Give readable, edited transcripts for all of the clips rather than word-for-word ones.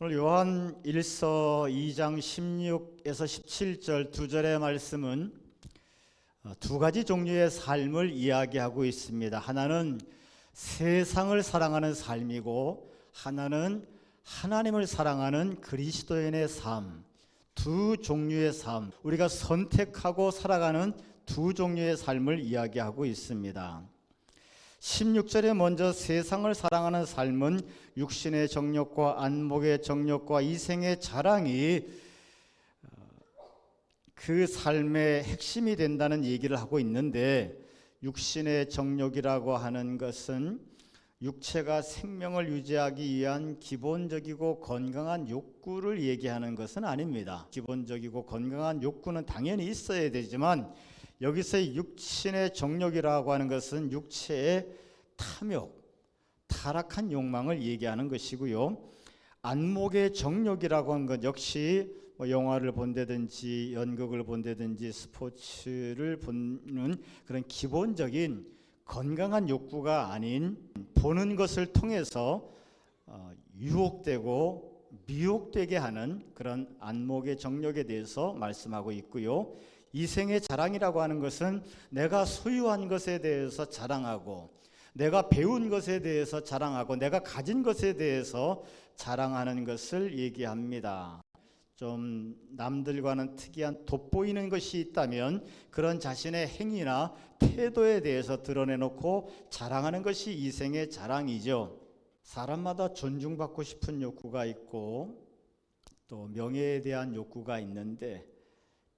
오늘 요한 1서 2장 16에서 17절 두 절의 말씀은 두 가지 종류의 삶을 이야기하고 있습니다. 하나는 세상을 사랑하는 삶이고 하나는 하나님을 사랑하는 그리스도인의 삶. 두 종류의 삶, 우리가 선택하고 살아가는 두 종류의 삶을 이야기하고 있습니다. 16절에 먼저 세상을 사랑하는 삶은 육신의 정욕과 안목의 정욕과 이생의 자랑이 그 삶의 핵심이 된다는 얘기를 하고 있는데, 육신의 정욕이라고 하는 것은 육체가 생명을 유지하기 위한 기본적이고 건강한 욕구를 얘기하는 것은 아닙니다. 기본적이고 건강한 욕구는 당연히 있어야 되지만 여기서의 육신의 정욕이라고 하는 것은 육체의 탐욕, 타락한 욕망을 얘기하는 것이고요. 안목의 정욕이라고 하는 것 역시 영화를 본다든지 연극을 본다든지 스포츠를 보는 그런 기본적인 건강한 욕구가 아닌 보는 것을 통해서 유혹되고 미혹되게 하는 그런 안목의 정욕에 대해서 말씀하고 있고요. 이생의 자랑이라고 하는 것은 내가 소유한 것에 대해서 자랑하고 내가 배운 것에 대해서 자랑하고 내가 가진 것에 대해서 자랑하는 것을 얘기합니다. 좀 남들과는 특이한 돋보이는 것이 있다면 그런 자신의 행위나 태도에 대해서 드러내놓고 자랑하는 것이 이생의 자랑이죠. 사람마다 존중받고 싶은 욕구가 있고 또 명예에 대한 욕구가 있는데,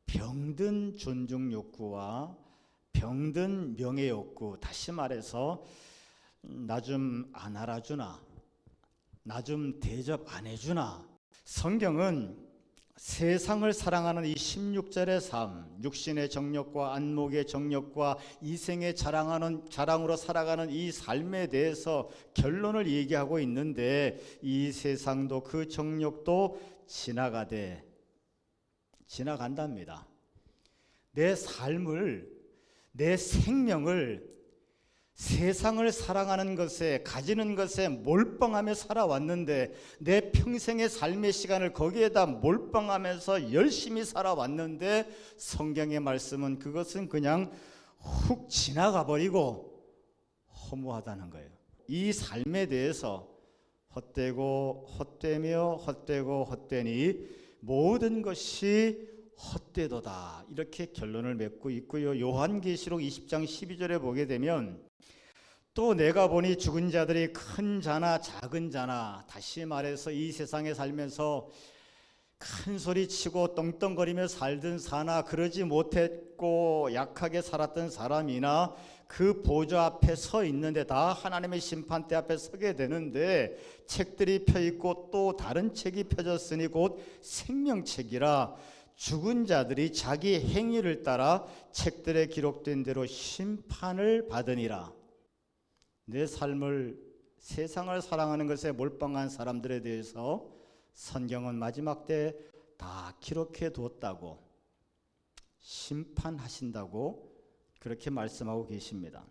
병든 존중 욕구와 병든 명예 욕구, 다시 말해서 나 좀 안 알아주나, 나 좀 대접 안 해주나. 성경은 세상을 사랑하는 이 16절의 삶, 육신의 정욕과 안목의 정욕과 이생의 자랑으로 살아가는 이 삶에 대해서 결론을 얘기하고 있는데, 이 세상도 그 정욕도 지나간답니다. 내 삶을, 내 생명을 세상을 사랑하는 것에, 가지는 것에 몰빵하며 살아왔는데, 내 평생의 삶의 시간을 거기에다 몰빵하면서 열심히 살아왔는데, 성경의 말씀은 그것은 그냥 훅 지나가 버리고 허무하다는 거예요. 이 삶에 대해서 헛되고 헛되며 헛되고 헛되니 모든 것이 헛되도다, 이렇게 결론을 맺고 있고요. 요한계시록 20장 12절에 보게 되면 또 내가 보니 죽은 자들이 큰 자나 작은 자나, 다시 말해서 이 세상에 살면서 큰 소리 치고 떵떵거리며 살든 사나 그러지 못했고 약하게 살았던 사람이나 그 보좌 앞에 서 있는데 다 하나님의 심판대 앞에 서게 되는데, 책들이 펴있고 또 다른 책이 펴졌으니 곧 생명책이라 죽은 자들이 자기 행위를 따라 책들에 기록된 대로 심판을 받으니라. 내 삶을, 세상을 사랑하는 것에 몰빵한 사람들에 대해서 성경은 마지막 때 다 기록해 두었다고, 심판하신다고 그렇게 말씀하고 계십니다.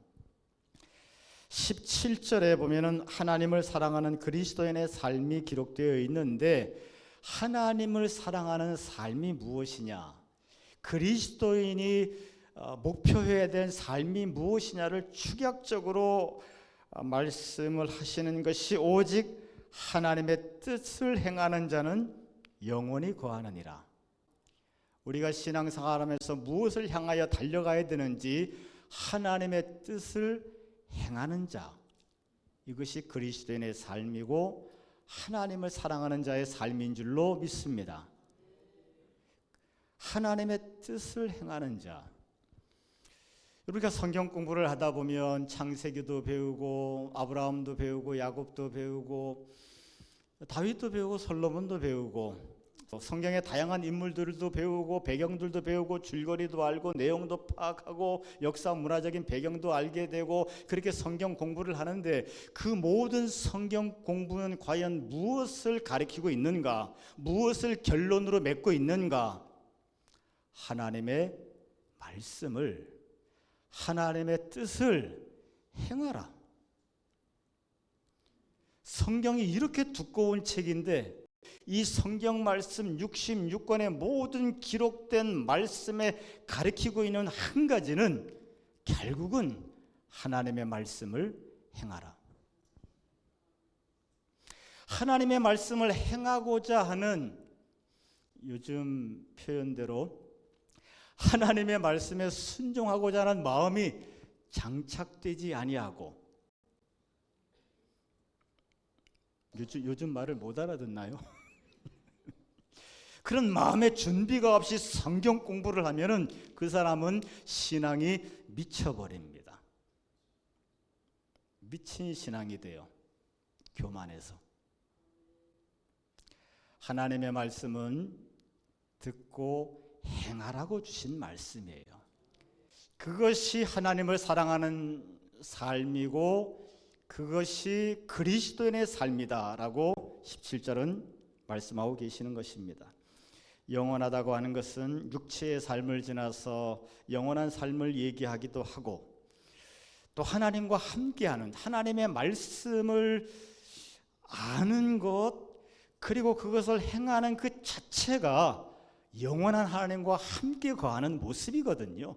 17절에 보면은 하나님을 사랑하는 그리스도인의 삶이 기록되어 있는데, 하나님을 사랑하는 삶이 무엇이냐, 그리스도인이 목표해야 될 삶이 무엇이냐를 축약적으로 말씀을 하시는 것이, 오직 하나님의 뜻을 행하는 자는 영원히 거하느니라. 우리가 신앙생활하면서 무엇을 향하여 달려가야 되는지, 하나님의 뜻을 행하는 자, 이것이 그리스도인의 삶이고 하나님을 사랑하는 자의 삶인 줄로 믿습니다. 하나님의 뜻을 행하는 자. 우리가 성경 공부를 하다 보면 창세기도 배우고 아브라함도 배우고 야곱도 배우고 다윗도 배우고 솔로몬도 배우고 성경의 다양한 인물들도 배우고 배경들도 배우고 줄거리도 알고 내용도 파악하고 역사 문화적인 배경도 알게 되고, 그렇게 성경 공부를 하는데 그 모든 성경 공부는 과연 무엇을 가리키고 있는가, 무엇을 결론으로 맺고 있는가? 하나님의 말씀을, 하나님의 뜻을 행하라. 성경이 이렇게 두꺼운 책인데 이 성경 말씀 66권의 모든 기록된 말씀에 가리키고 있는 한 가지는 결국은 하나님의 말씀을 행하라. 하나님의 말씀을 행하고자 하는 요즘 표현대로 하나님의 말씀에 순종하고자 하는 마음이 장착되지 아니하고, 요즘 말을 못 알아듣나요? 그런 마음의 준비가 없이 성경 공부를 하면은 그 사람은 신앙이 미쳐버립니다. 미친 신앙이 돼요. 교만해서. 하나님의 말씀은 듣고 행하라고 주신 말씀이에요. 그것이 하나님을 사랑하는 삶이고 그것이 그리스도인의 삶이다라고 17절은 말씀하고 계시는 것입니다. 영원하다고 하는 것은 육체의 삶을 지나서 영원한 삶을 얘기하기도 하고, 또 하나님과 함께하는 하나님의 말씀을 아는 것, 그리고 그것을 행하는 그 자체가 영원한 하나님과 함께 거하는 모습이거든요.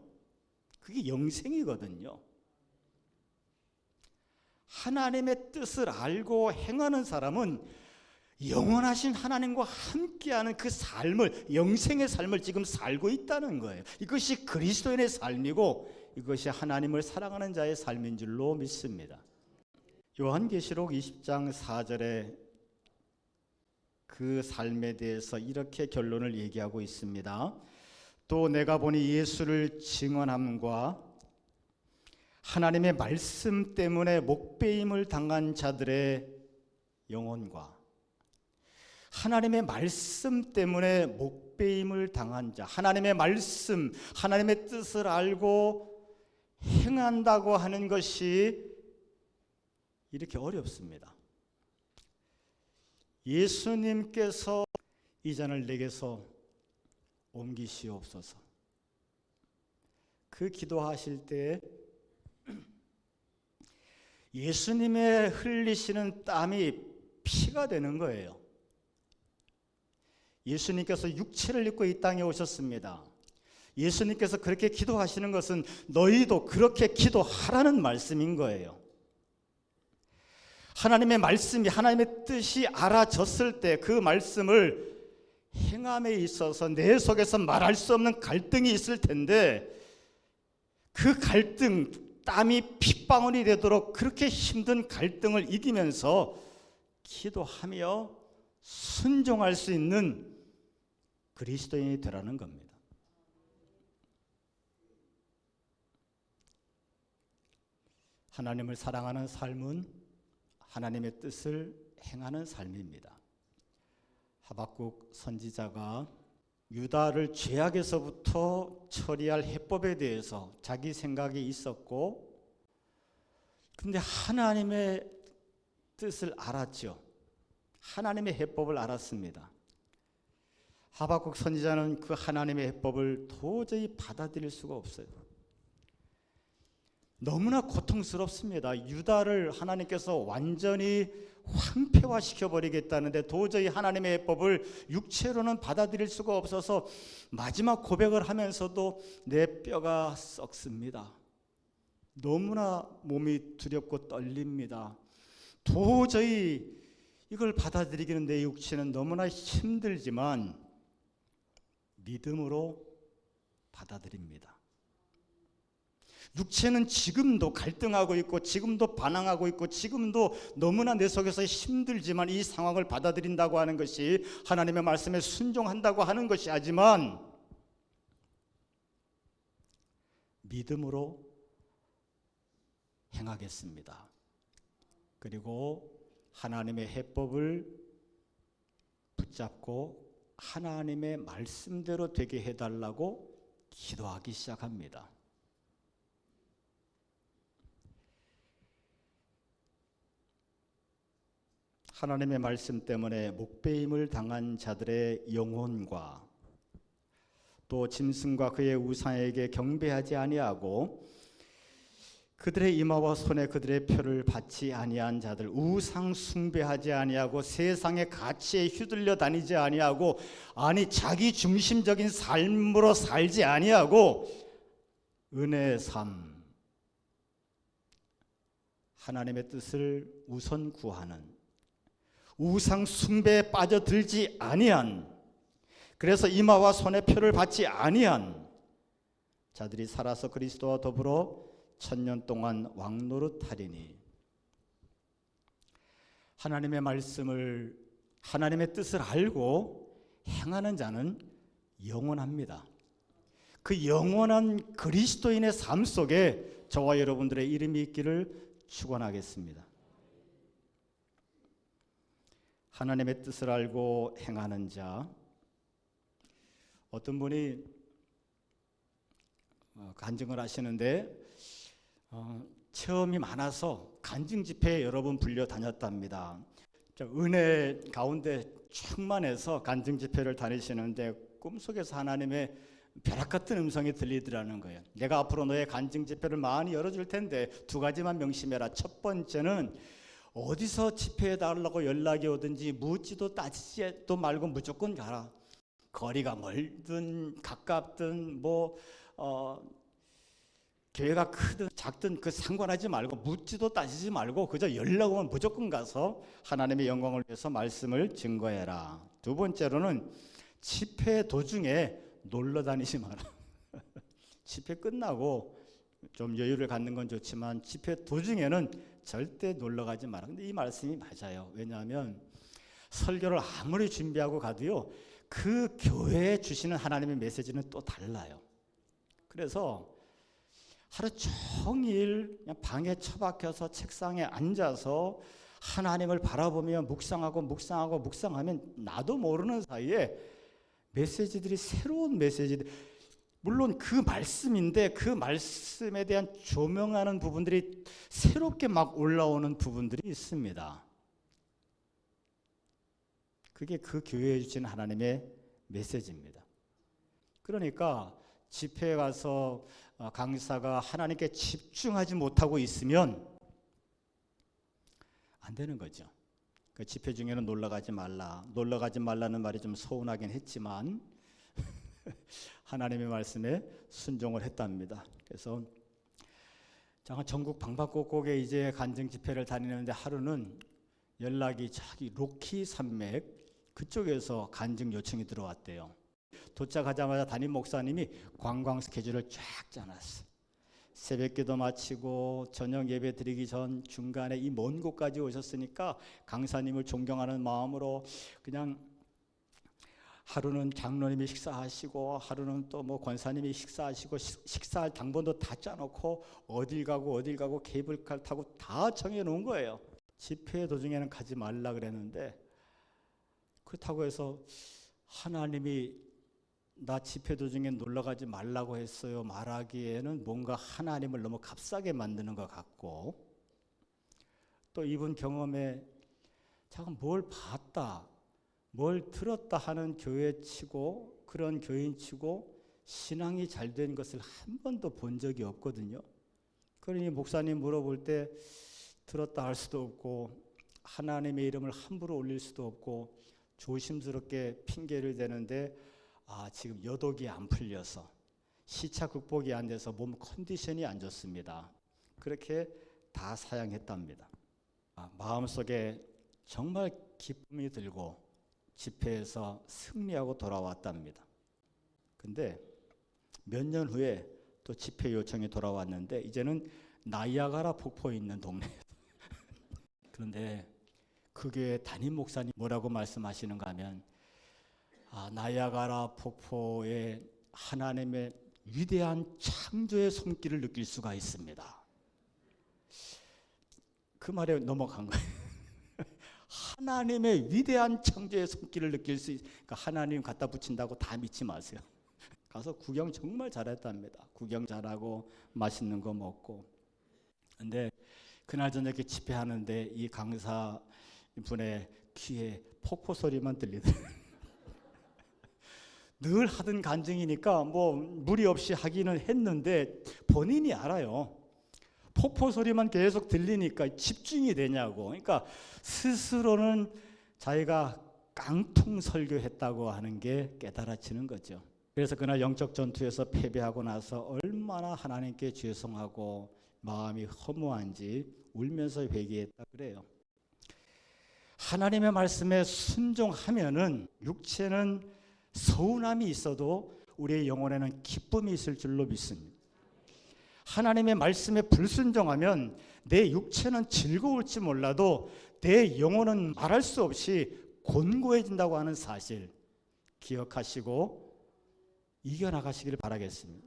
그게 영생이거든요. 하나님의 뜻을 알고 행하는 사람은 영원하신 하나님과 함께하는 그 삶을, 영생의 삶을 지금 살고 있다는 거예요. 이것이 그리스도인의 삶이고 이것이 하나님을 사랑하는 자의 삶인 줄로 믿습니다. 요한계시록 20장 4절에 그 삶에 대해서 이렇게 결론을 얘기하고 있습니다. 또 내가 보니 예수를 증언함과 하나님의 말씀 때문에 목배임을 당한 자들의 영혼과, 하나님의 말씀 때문에 목배임을 당한 자, 하나님의 말씀, 하나님의 뜻을 알고 행한다고 하는 것이 이렇게 어렵습니다. 예수님께서 이 잔을 내게서 옮기시옵소서. 그 기도하실 때 예수님의 흘리시는 땀이 피가 되는 거예요. 예수님께서 육체를 입고 이 땅에 오셨습니다. 예수님께서 그렇게 기도하시는 것은 너희도 그렇게 기도하라는 말씀인 거예요. 하나님의 말씀이, 하나님의 뜻이 알아졌을 때 그 말씀을 행함에 있어서 내 속에서 말할 수 없는 갈등이 있을 텐데, 그 갈등, 땀이 핏방울이 되도록 그렇게 힘든 갈등을 이기면서 기도하며 순종할 수 있는 그리스도인이 되라는 겁니다. 하나님을 사랑하는 삶은 하나님의 뜻을 행하는 삶입니다. 하박국 선지자가 유다를 죄악에서부터 처리할 해법에 대해서 자기 생각이 있었고, 근데 하나님의 뜻을 알았죠. 하나님의 해법을 알았습니다. 하박국 선지자는 그 하나님의 해법을 도저히 받아들일 수가 없어요. 너무나 고통스럽습니다. 유다를 하나님께서 완전히 황폐화시켜 버리겠다는데 도저히 하나님의 해법을 육체로는 받아들일 수가 없어서 마지막 고백을 하면서도 내 뼈가 썩습니다. 너무나 몸이 두렵고 떨립니다. 도저히 이걸 받아들이기는 내 육체는 너무나 힘들지만 믿음으로 받아들입니다. 육체는 지금도 갈등하고 있고 지금도 반항하고 있고 지금도 너무나 내 속에서 힘들지만 이 상황을 받아들인다고 하는 것이 하나님의 말씀에 순종한다고 하는 것이, 하지만 믿음으로 행하겠습니다. 그리고 하나님의 해법을 붙잡고 하나님의 말씀대로 되게 해달라고 기도하기 시작합니다. 하나님의 말씀 때문에 목배임을 당한 자들의 영혼과 또 짐승과 그의 우상에게 경배하지 아니하고 그들의 이마와 손에 그들의 표를 받지 아니한 자들, 우상 숭배하지 아니하고 세상의 가치에 휘둘려 다니지 아니하고, 아니 자기 중심적인 삶으로 살지 아니하고 은혜의 삶, 하나님의 뜻을 우선 구하는, 우상 숭배에 빠져들지 아니한, 그래서 이마와 손에 표를 받지 아니한 자들이 살아서 그리스도와 더불어 천년 동안 왕노릇하리니, 하나님의 말씀을, 하나님의 뜻을 알고 행하는 자는 영원합니다. 그 영원한 그리스도인의 삶 속에 저와 여러분들의 이름이 있기를 축원하겠습니다. 하나님의 뜻을 알고 행하는 자, 어떤 분이 간증을 하시는데 체험이 많아서 간증 집회에 여러 번 불려 다녔답니다. 은혜 가운데 충만해서 간증 집회를 다니시는데 꿈속에서 하나님의 벼락 같은 음성이 들리더라는 거예요. 내가 앞으로 너의 간증 집회를 많이 열어줄 텐데 두 가지만 명심해라. 첫 번째는 어디서 집회에 달라고 연락이 오든지 묻지도 따지지도 말고 무조건 가라. 거리가 멀든 가깝든 교회가 크든 작든 그 상관하지 말고 묻지도 따지지 말고 그저 연락 오면 무조건 가서 하나님의 영광을 위해서 말씀을 증거해라. 두 번째로는 집회 도중에 놀러 다니지 마라. 집회 끝나고 좀 여유를 갖는 건 좋지만 집회 도중에는 절대 놀러 가지 마라. 근데 이 말씀이 맞아요. 왜냐하면 설교를 아무리 준비하고 가도요, 그 교회에 주시는 하나님의 메시지는 또 달라요. 그래서 하루 종일 그냥 방에 처박혀서 책상에 앉아서 하나님을 바라보며 묵상하면 나도 모르는 사이에 메시지들이, 새로운 메시지들, 물론 그 말씀인데 그 말씀에 대한 조명하는 부분들이 새롭게 막 올라오는 부분들이 있습니다. 그게 그 교회에 주시는 하나님의 메시지입니다. 그러니까 집회에 가서 강사가 하나님께 집중하지 못하고 있으면 안 되는 거죠. 그 집회 중에는 놀러 가지 말라는 말이 좀 서운하긴 했지만 하나님의 말씀에 순종을 했답니다. 그래서 전국 방방곡곡에 이제 간증 집회를 다니는데 하루는 연락이 저기 로키 산맥 그쪽에서 간증 요청이 들어왔대요. 도착하자마자 담임 목사님이 관광 스케줄을 쫙 짜놨어요. 새벽기도 마치고 저녁 예배 드리기 전 중간에 이 먼 곳까지 오셨으니까 강사님을 존경하는 마음으로 그냥 하루는 장로님이 식사하시고 하루는 또 권사님이 식사하시고 식사할 당번도 다 짜놓고 어딜 가고 케이블카 타고 다 정해놓은 거예요. 집회 도중에는 가지 말라 그랬는데, 그렇다고 해서 하나님이 나 집회 도중에 놀러 가지 말라고 했어요 말하기에는 뭔가 하나님을 너무 값싸게 만드는 것 같고, 또 이분 경험에 자꾸 뭘 봤다 뭘 들었다 하는 교회치고 그런 교인치고 신앙이 잘 된 것을 한 번도 본 적이 없거든요. 그러니 목사님 물어볼 때 들었다 할 수도 없고 하나님의 이름을 함부로 올릴 수도 없고 조심스럽게 핑계를 대는데, 지금 여독이 안 풀려서 시차 극복이 안 돼서 몸 컨디션이 안 좋습니다. 그렇게 다 사양했답니다. 마음속에 정말 기쁨이 들고 집회에서 승리하고 돌아왔답니다. 근데 몇 년 후에 또 집회 요청이 돌아왔는데 이제는 나이아가라 폭포에 있는 동네에서 그런데 그 교회 담임 목사님 뭐라고 말씀하시는가 하면, 나이아가라 폭포에 하나님의 위대한 창조의 손길을 느낄 수가 있습니다. 그 말에 넘어간 거예요. 하나님의 위대한 창조의 손길을 느낄 수 그러니까 하나님 갖다 붙인다고 다 믿지 마세요. 가서 구경 정말 잘했답니다. 구경 잘하고 맛있는 거 먹고. 근데 그날 저녁에 집회하는데 이 강사 분의 귀에 폭포 소리만 들리더라고요. 늘 하던 간증이니까 무리 없이 하기는 했는데 본인이 알아요. 폭포 소리만 계속 들리니까 집중이 되냐고. 그러니까 스스로는 자기가 깡통 설교했다고 하는 게 깨달아지는 거죠. 그래서 그날 영적 전투에서 패배하고 나서 얼마나 하나님께 죄송하고 마음이 허무한지 울면서 회개했다 그래요. 하나님의 말씀에 순종하면은 육체는 서운함이 있어도 우리의 영혼에는 기쁨이 있을 줄로 믿습니다. 하나님의 말씀에 불순종하면 내 육체는 즐거울지 몰라도 내 영혼은 말할 수 없이 곤고해진다고 하는 사실 기억하시고 이겨나가시기를 바라겠습니다.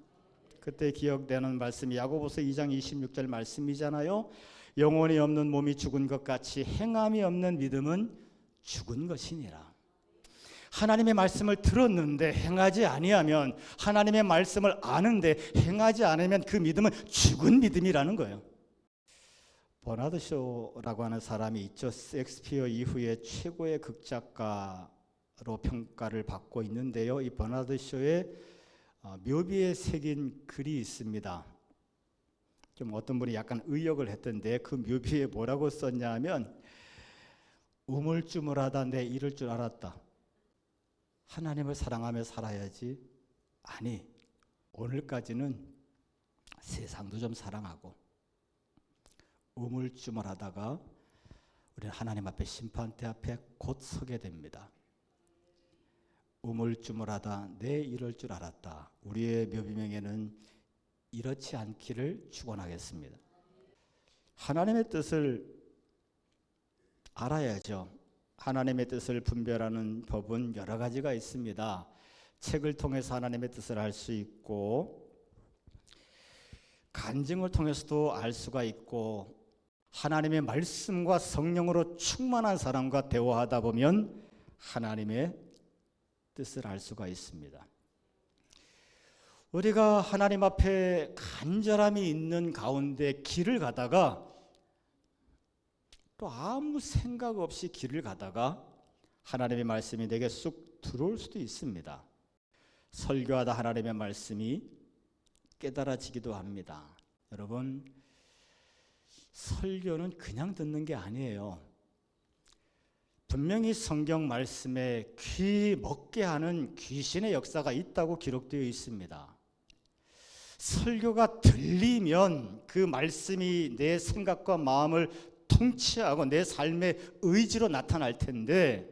그때 기억되는 말씀이 야고보서 2장 26절 말씀이잖아요. 영혼이 없는 몸이 죽은 것 같이 행함이 없는 믿음은 죽은 것이니라. 하나님의 말씀을 들었는데 행하지 아니하면, 하나님의 말씀을 아는데 행하지 않으면 그 믿음은 죽은 믿음이라는 거예요. 버나드 쇼라고 하는 사람이 있죠. 셰익스피어 이후에 최고의 극작가로 평가를 받고 있는데요. 이 버나드 쇼의 묘비에 새긴 글이 있습니다. 좀 어떤 분이 약간 의역을 했던데 그 묘비에 뭐라고 썼냐 하면, 우물쭈물하다 내 이럴 줄 알았다. 하나님을 사랑하며 살아야지. 아니, 오늘까지는 세상도 좀 사랑하고 우물쭈물하다가 우리는 하나님 앞에 심판대 앞에 곧 서게 됩니다. 우물쭈물하다 내 이럴 줄 알았다. 우리의 묘비명에는 이렇지 않기를 축원하겠습니다. 하나님의 뜻을 알아야죠. 하나님의 뜻을 분별하는 법은 여러 가지가 있습니다. 책을 통해서 하나님의 뜻을 알 수 있고, 간증을 통해서도 알 수가 있고, 하나님의 말씀과 성령으로 충만한 사람과 대화하다 보면 하나님의 뜻을 알 수가 있습니다. 우리가 하나님 앞에 간절함이 있는 가운데 길을 가다가, 또 아무 생각 없이 길을 가다가 하나님의 말씀이 내게 쑥 들어올 수도 있습니다. 설교하다 하나님의 말씀이 깨달아지기도 합니다. 여러분, 설교는 그냥 듣는 게 아니에요. 분명히 성경 말씀에 귀 먹게 하는 귀신의 역사가 있다고 기록되어 있습니다. 설교가 들리면 그 말씀이 내 생각과 마음을 통치하고 내 삶의 의지로 나타날 텐데,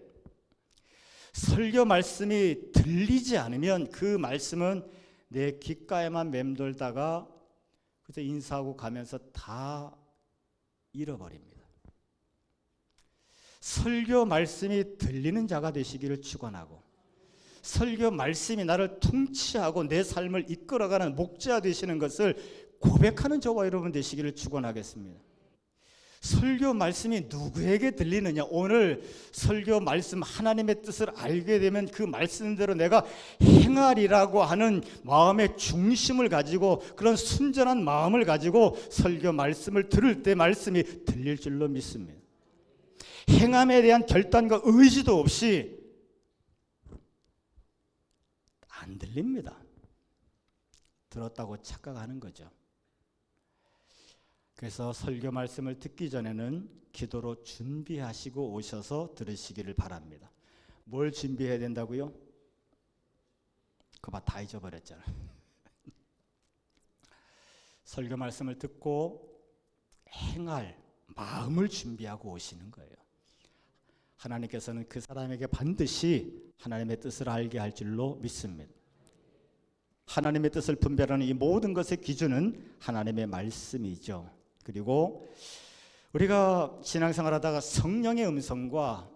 설교 말씀이 들리지 않으면 그 말씀은 내 귓가에만 맴돌다가 그저 인사하고 가면서 다 잃어버립니다. 설교 말씀이 들리는 자가 되시기를 축원하고, 설교 말씀이 나를 통치하고 내 삶을 이끌어가는 목자 되시는 것을 고백하는 저와 여러분 되시기를 축원하겠습니다. 설교 말씀이 누구에게 들리느냐? 오늘 설교 말씀 하나님의 뜻을 알게 되면 그 말씀대로 내가 행하리라고 하는 마음의 중심을 가지고, 그런 순전한 마음을 가지고 설교 말씀을 들을 때 말씀이 들릴 줄로 믿습니다. 행함에 대한 결단과 의지도 없이 안 들립니다. 들었다고 착각하는 거죠. 그래서 설교 말씀을 듣기 전에는 기도로 준비하시고 오셔서 들으시기를 바랍니다. 뭘 준비해야 된다고요? 그거 다 잊어버렸잖아요. 설교 말씀을 듣고 행할 마음을 준비하고 오시는 거예요. 하나님께서는 그 사람에게 반드시 하나님의 뜻을 알게 할 줄로 믿습니다. 하나님의 뜻을 분별하는 이 모든 것의 기준은 하나님의 말씀이죠. 그리고 우리가 신앙생활하다가 성령의 음성과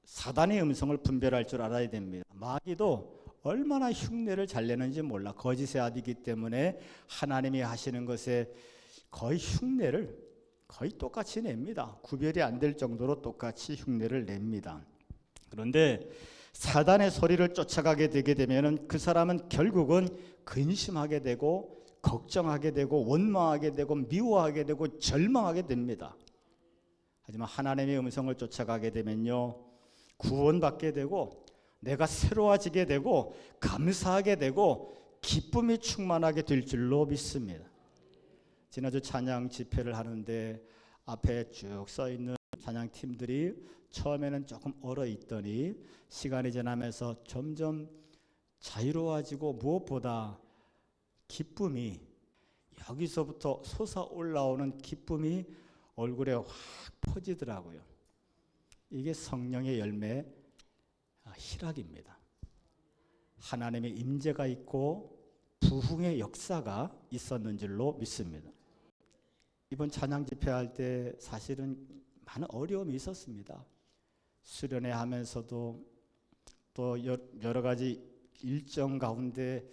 사단의 음성을 분별할 줄 알아야 됩니다. 마귀도 얼마나 흉내를 잘 내는지 몰라. 거짓의 아들이기 때문에 하나님이 하시는 것에 거의 흉내를 거의 똑같이 냅니다. 구별이 안 될 정도로 똑같이 흉내를 냅니다. 그런데 사단의 소리를 쫓아가게 되게 되면 그 사람은 결국은 근심하게 되고 걱정하게 되고 원망하게 되고 미워하게 되고 절망하게 됩니다. 하지만 하나님의 음성을 쫓아가게 되면요, 구원받게 되고 내가 새로워지게 되고 감사하게 되고 기쁨이 충만하게 될 줄로 믿습니다. 지난주 찬양 집회를 하는데 앞에 쭉 써 있는 찬양팀들이 처음에는 조금 얼어 있더니 시간이 지나면서 점점 자유로워지고 무엇보다 기쁨이 여기서부터 솟아올라오는 기쁨이 얼굴에 확 퍼지더라고요. 이게 성령의 열매 희락입니다. 하나님의 임재가 있고 부흥의 역사가 있었는 줄로 믿습니다. 이번 찬양 집회할 때 사실은 많은 어려움이 있었습니다. 수련회 하면서도 또 여러 가지 일정 가운데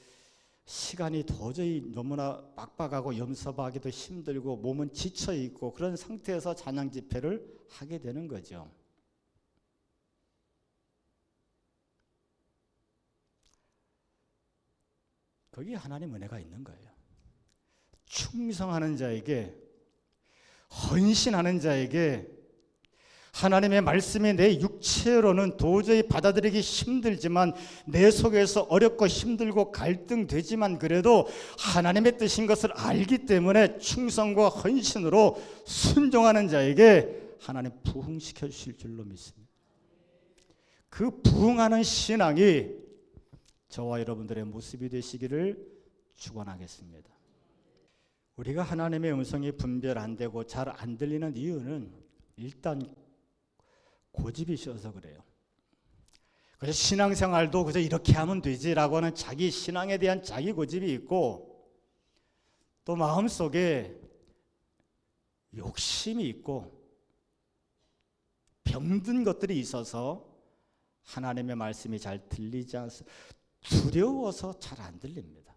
시간이 도저히 너무나 빡빡하고 염sob하기도 힘들고 몸은 지쳐 있고 그런 상태에서 찬양 집회를 하게 되는 거죠. 거기에 하나님 은혜가 있는 거예요. 충성하는 자에게, 헌신하는 자에게 하나님의 말씀이 내 육체로는 도저히 받아들이기 힘들지만 내 속에서 어렵고 힘들고 갈등되지만 그래도 하나님의 뜻인 것을 알기 때문에 충성과 헌신으로 순종하는 자에게 하나님 부흥시켜 주실 줄로 믿습니다. 그 부흥하는 신앙이 저와 여러분들의 모습이 되시기를 축원하겠습니다. 우리가 하나님의 음성이 분별 안 되고 잘 안 들리는 이유는 일단 고집이셔서 그래요. 그래서 신앙생활도 그저 이렇게 하면 되지라고 하는 자기 신앙에 대한 자기 고집이 있고 또 마음속에 욕심이 있고 병든 것들이 있어서 하나님의 말씀이 잘 들리지 않습니다. 두려워서 잘 안 들립니다.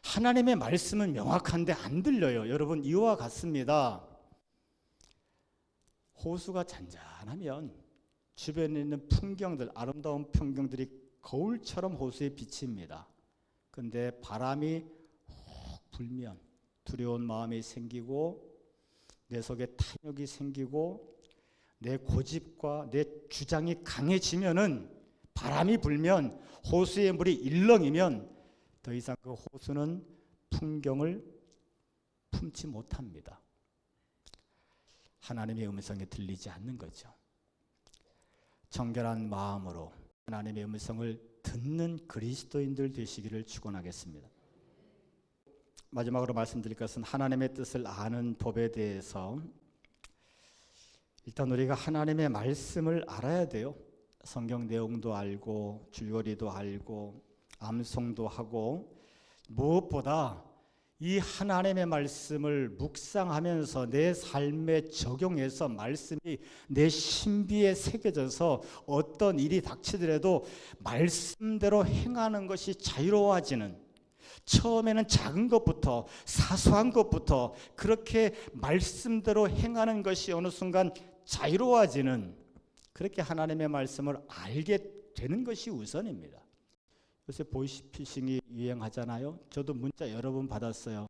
하나님의 말씀은 명확한데 안 들려요. 여러분 이와 같습니다. 호수가 잔잔하면 주변에 있는 풍경들, 아름다운 풍경들이 거울처럼 호수에 비칩니다. 근데 바람이 훅 불면 두려운 마음이 생기고 내 속에 탐욕이 생기고 내 고집과 내 주장이 강해지면은 바람이 불면 호수의 물이 일렁이면 더 이상 그 호수는 풍경을 품지 못합니다. 하나님의 음성이 들리지 않는 거죠. 정결한 마음으로 하나님의 음성을 듣는 그리스도인들 되시기를 축원하겠습니다. 마지막으로 말씀드릴 것은 하나님의 뜻을 아는 법에 대해서 일단 우리가 하나님의 말씀을 알아야 돼요. 성경 내용도 알고 줄거리도 알고 암송도 하고 무엇보다 이 하나님의 말씀을 묵상하면서 내 삶에 적용해서 말씀이 내 신비에 새겨져서 어떤 일이 닥치더라도 말씀대로 행하는 것이 자유로워지는, 처음에는 작은 것부터 사소한 것부터 그렇게 말씀대로 행하는 것이 어느 순간 자유로워지는, 그렇게 하나님의 말씀을 알게 되는 것이 우선입니다. 요새 보이스피싱이 유행하잖아요. 저도 문자 여러 번 받았어요.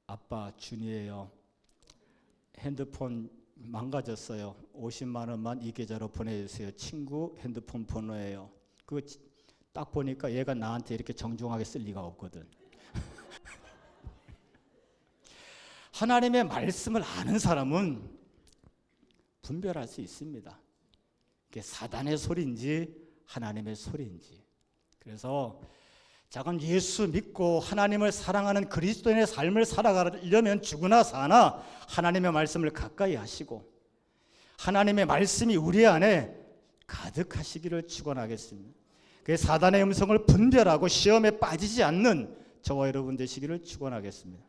아빠 준이에요. 핸드폰 망가졌어요. 50만 원만 이 계좌로 보내주세요. 친구 핸드폰 번호예요. 그거 딱 보니까 얘가 나한테 이렇게 정중하게 쓸 리가 없거든. 하나님의 말씀을 아는 사람은 분별할 수 있습니다. 이게 사단의 소리인지 하나님의 소리인지. 그래서 작은 예수 믿고 하나님을 사랑하는 그리스도인의 삶을 살아가려면 죽으나 사나 하나님의 말씀을 가까이 하시고 하나님의 말씀이 우리 안에 가득하시기를 축원하겠습니다. 그 사단의 음성을 분별하고 시험에 빠지지 않는 저와 여러분 되시기를 축원하겠습니다.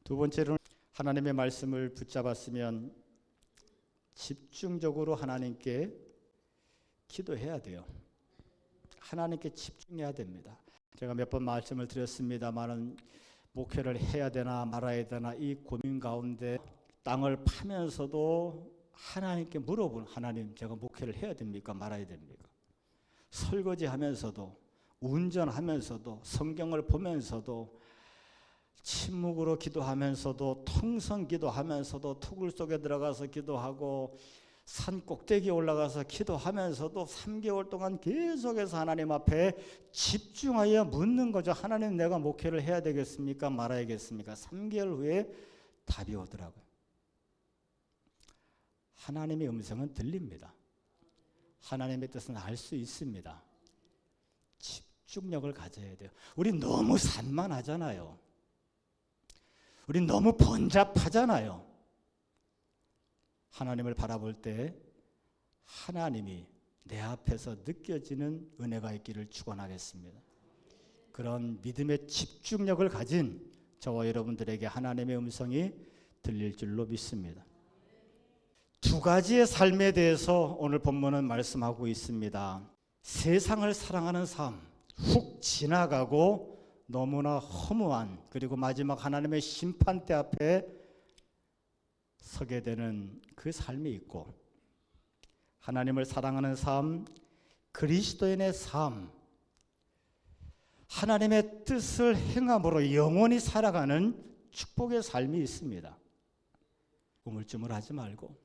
두 번째로는 하나님의 말씀을 붙잡았으면 집중적으로 하나님께 기도해야 돼요. 하나님께 집중해야 됩니다. 제가 몇 번 말씀을 드렸습니다마는 목회를 해야 되나 말아야 되나 이 고민 가운데 땅을 파면서도 하나님께 물어보는, 하나님 제가 목회를 해야 됩니까 말아야 됩니까? 설거지하면서도 운전하면서도 성경을 보면서도 침묵으로 기도하면서도 통성 기도하면서도 토굴 속에 들어가서 기도하고 산 꼭대기에 올라가서 기도하면서도 3개월 동안 계속해서 하나님 앞에 집중하여 묻는 거죠. 하나님, 내가 목회를 해야 되겠습니까? 말아야겠습니까? 3개월 후에 답이 오더라고요. 하나님의 음성은 들립니다. 하나님의 뜻은 알 수 있습니다. 집중력을 가져야 돼요. 우리 너무 산만하잖아요. 우리 너무 번잡하잖아요. 하나님을 바라볼 때 하나님이 내 앞에서 느껴지는 은혜가 있기를 축원하겠습니다. 그런 믿음의 집중력을 가진 저와 여러분들에게 하나님의 음성이 들릴 줄로 믿습니다. 두 가지의 삶에 대해서 오늘 본문은 말씀하고 있습니다. 세상을 사랑하는 삶, 훅 지나가고 너무나 허무한, 그리고 마지막 하나님의 심판대 앞에 서게 되는 그 삶이 있고, 하나님을 사랑하는 삶, 그리스도인의 삶, 하나님의 뜻을 행함으로 영원히 살아가는 축복의 삶이 있습니다. 우물쭈물하지 말고,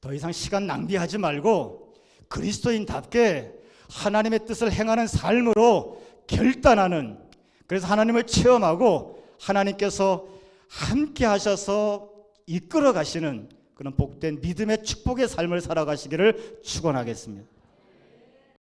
더 이상 시간 낭비하지 말고 그리스도인답게 하나님의 뜻을 행하는 삶으로 결단하는, 그래서 하나님을 체험하고 하나님께서 함께 하셔서 이끌어 가시는 그런 복된 믿음의 축복의 삶을 살아가시기를 축원하겠습니다.